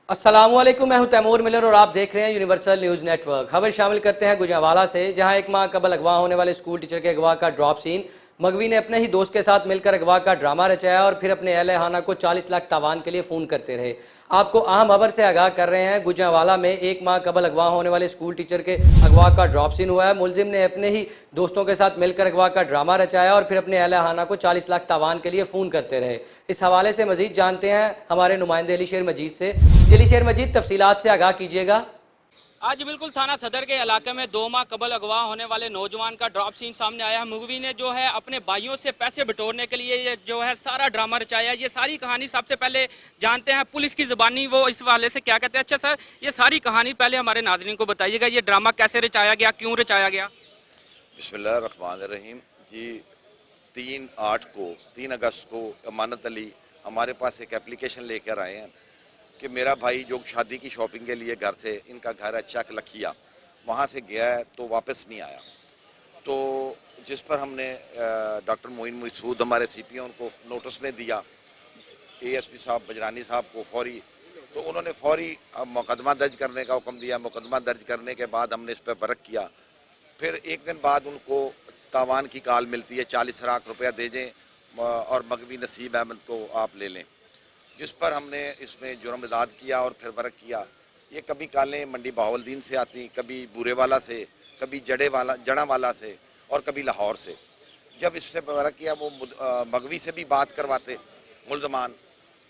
अस्सलामुअलैकुम, मैं हूं तैमूर मिलर और आप देख रहे हैं यूनिवर्सल न्यूज़ नेटवर्क। खबर शामिल करते हैं गुजरांवाला से, जहां एक माह कबल अगवा होने वाले स्कूल टीचर के अगवा का ड्रॉप सीन। मगवी ने अपने ही दोस्त के साथ मिलकर अगवा का ड्रामा रचाया और फिर अपने अहले हाना को 40 लाख तावान के लिए फ़ोन करते रहे। आपको अहम खबर से आगाह कर रहे हैं। गुजरांवाला में एक माह कबल अगवा होने वाले स्कूल टीचर के अगवा का ड्रॉप सीन हुआ है। मुलजिम ने अपने ही दोस्तों के साथ मिलकर अगवा का ड्रामा रचाया और फिर अपने अहले हाना को 40 लाख तावान के लिए फ़ोन करते रहे। इस हवाले से मजीद जानते हैं हमारे नुमाइंदे अली शेर मजीद से। अली शेर मजीद, तफसीलात से आगाह कीजिएगा। आज बिल्कुल थाना सदर के इलाके में 2 माह कबल अगवा होने वाले नौजवान का ड्रॉप सीन सामने आया है। मुगवी ने जो है अपने भाइयों से पैसे बटोरने के लिए ये जो है सारा ड्रामा रचाया। ये सारी कहानी सबसे पहले जानते हैं पुलिस की ज़बानी वो इस वाले से क्या कहते हैं। अच्छा सर, ये सारी कहानी पहले हमारे नाज़रीन को बताइएगा, ये ड्रामा कैसे रचाया गया, क्यों रचाया गया? बिस्मिल्लाहिर्रहमानिर्रहीम जी। 3 अगस्त को अमानत अली हमारे पास एक एप्लीकेशन लेकर आए हैं कि मेरा भाई जो शादी की शॉपिंग के लिए घर से, इनका घर है चक लखिया, वहाँ से गया है तो वापस नहीं आया। तो जिस पर हमने डॉक्टर मोइन मसूद हमारे CPO उनको नोटिस में दिया, ASP साहब बजरानी साहब को फौरी, तो उन्होंने फौरी मुकदमा दर्ज करने का हुक्म दिया। मुकदमा दर्ज करने के बाद हमने इस पर वर्क किया। फिर एक दिन बाद उनको तावान की कॉल मिलती है, 40 लाख रुपया दे दें और मगवी नसीब अहमद को आप ले लें, जिस पर हमने इसमें जुर्म-ए-दाद किया और फिर वर्क किया। ये कभी कालें मंडी बहावलदीन से आती, कभी बूरेवाला से, कभी जड़ावाला से और कभी लाहौर से। जब इससे वर्क किया वो मगवी से भी बात करवाते मुलजमान।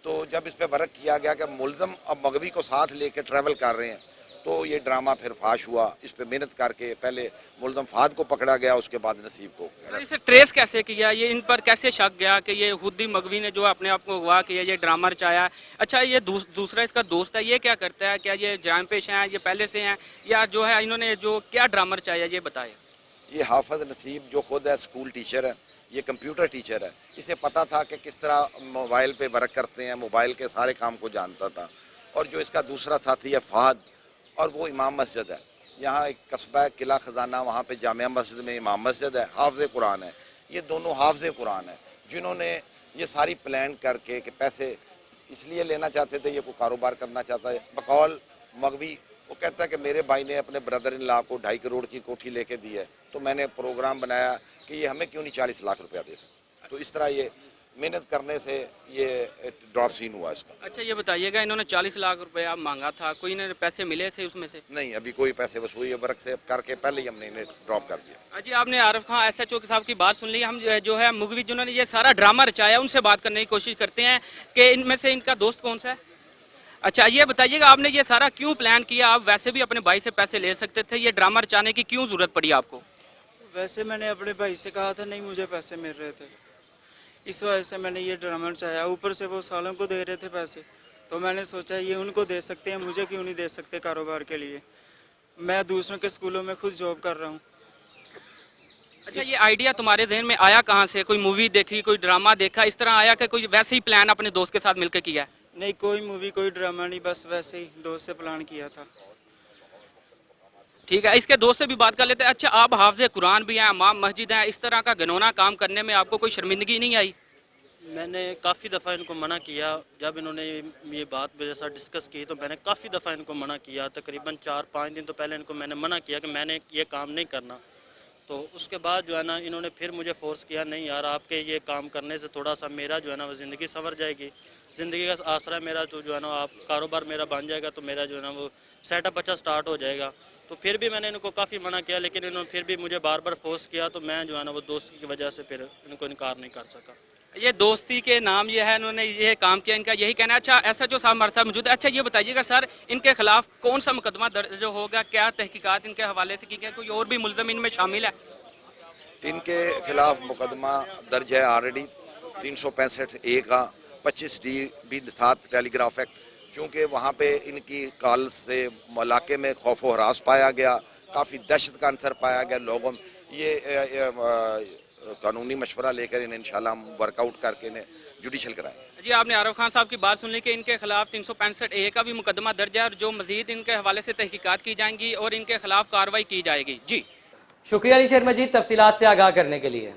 तो जब इस पर वर्क किया गया कि मुलजम अब मगवी को साथ लेकर ट्रैवल कर रहे हैं, तो ये ड्रामा फिर फाश हुआ। इस पे मेहनत करके पहले मुलजम फाद को पकड़ा गया, उसके बाद नसीब को। इसे ट्रेस कैसे किया, ये इन पर कैसे शक गया कि ये खुद मगवी ने जो अपने आप को अगवा किया, ये ड्रामा रचाया? अच्छा, ये दूसरा इसका दोस्त है, ये क्या करता है? क्या ये जराइम पेश हैं, ये पहले से हैं, या जो है इन्होंने जो क्या ड्रामा रचाया ये बताए? ये हाफिज नसीब जो खुद है स्कूल टीचर है, ये कंप्यूटर टीचर है। इसे पता था कि किस तरह मोबाइल पे वर्क करते हैं, मोबाइल के सारे काम को जानता था। और जो इसका दूसरा साथी है फाद, और वो इमाम मस्जिद है, यहाँ एक कस्बा किला ख़जाना, वहाँ पे जामिया मस्जिद में इमाम मस्जिद है, हाफ़िज़ कुरान है। ये दोनों हाफ़िज़ कुरान है जिन्होंने ये सारी प्लान करके कि पैसे इसलिए लेना चाहते थे, ये कोई कारोबार करना चाहता है। बकौल मगवी वो कहता है कि मेरे भाई ने अपने ब्रदर इन लॉ को 2.5 करोड़ की कोठी लेके दी है, तो मैंने प्रोग्राम बनाया कि ये हमें क्यों नहीं 40 लाख रुपया दे सकते। तो इस तरह ये मेहनत करने से ये ड्रॉप सीन हुआ इसका। अच्छा, ये बताइएगा, इन्होंने 40 लाख रुपया मांगा था, कोई इन्हें पैसे मिले थे उसमें से? नहीं, अभी कोई पैसे वसूली वर्क से करके पहले ही हमने इन्हें ड्रॉप कर दिया। जी, आपने आरिफ खान SHO साहब की बात सुन ली। हम जो है मुगवी जिन्होंने ये सारा ड्रामा रचाया उनसे बात करने की कोशिश करते हैं कि इनमें से इनका दोस्त कौन सा है। अच्छा, ये बताइएगा, आपने ये सारा क्यों प्लान किया? आप वैसे भी अपने भाई से पैसे ले सकते थे, ये ड्रामा रचाने की क्यों जरूरत पड़ी आपको? वैसे मैंने अपने भाई से कहा था, नहीं मुझे पैसे मिल रहे थे, इस वजह से मैंने ये ड्रामा रचाया। ऊपर से वो सालों को दे रहे थे पैसे, तो मैंने सोचा ये उनको दे सकते हैं, मुझे क्यों नहीं दे सकते कारोबार के लिए। मैं दूसरों के स्कूलों में खुद जॉब कर रहा हूँ। अच्छा, ये आइडिया तुम्हारे जहन में आया कहाँ से? कोई मूवी देखी, कोई ड्रामा देखा, इस तरह आया कि कोई वैसे ही प्लान अपने दोस्त के साथ मिलकर किया? नहीं, कोई मूवी कोई ड्रामा नहीं, बस वैसे ही दोस्त से प्लान किया था। ठीक है, इसके दोस्त से भी बात कर लेते हैं। अच्छा, आप हाफ़िज़ कुरान भी हैं, इमाम मस्जिद हैं, इस तरह का घिनौना काम करने में आपको कोई शर्मिंदगी नहीं आई? मैंने काफ़ी दफ़ा इनको मना किया। जब इन्होंने ये बात मेरे साथ डिस्कस की तो मैंने काफ़ी दफ़ा इनको मना किया। तकरीबन 4-5 दिन तो पहले इनको मैंने मना किया कि मैंने ये काम नहीं करना। तो उसके बाद जो है ना इन्होंने फिर मुझे फ़ोर्स किया, नहीं यार, आपके ये काम करने से थोड़ा सा मेरा जो है ना वो ज़िंदगी संवर जाएगी, ज़िंदगी का आसरा मेरा तो जो है ना, आप कारोबार मेरा बन जाएगा तो मेरा जो है ना वो सेटअप अच्छा स्टार्ट हो जाएगा। तो फिर भी मैंने इनको काफ़ी मना किया, लेकिन इन्होंने फिर भी मुझे बार बार फोर्स किया, तो मैं जो है ना वो दोस्ती की वजह से फिर इनको इनकार नहीं कर सका। ये दोस्ती के नाम ये है, इन्होंने ये काम किया, इनका यही कहना है। अच्छा, SHO साहब हमारे साथ मौजूद है। अच्छा, ये बताइएगा सर, इनके खिलाफ कौन सा मुकदमा दर्ज होगा, क्या तहकीकात इनके हवाले से की गई, कोई और भी मुलजम इनमें शामिल है? इनके खिलाफ मुकदमा दर्ज है ऑलरेडी 365A का, 25D भी साथ टेलीग्राफ एक्ट, क्योंकि वहाँ पे इनकी कॉल से इलाके में खौफ व हरास पाया गया, काफ़ी दहशत का अंसर पाया गया लोगों में। ये कानूनी मशवरा लेकर इन्हें इंशाल्लाह हम वर्कआउट करके इन्हें जुडिशल कराएंगे। जी, आपने आरिफ खान साहब की बात सुन ली कि इनके खिलाफ 365A का भी मुकदमा दर्ज है और जो मजीद इनके हवाले से तहकीकात की जाएंगी और इनके खिलाफ कार्रवाई की जाएगी। जी शुक्रिया अली शेर मजीद, तफसीलात से आगाह करने के लिए।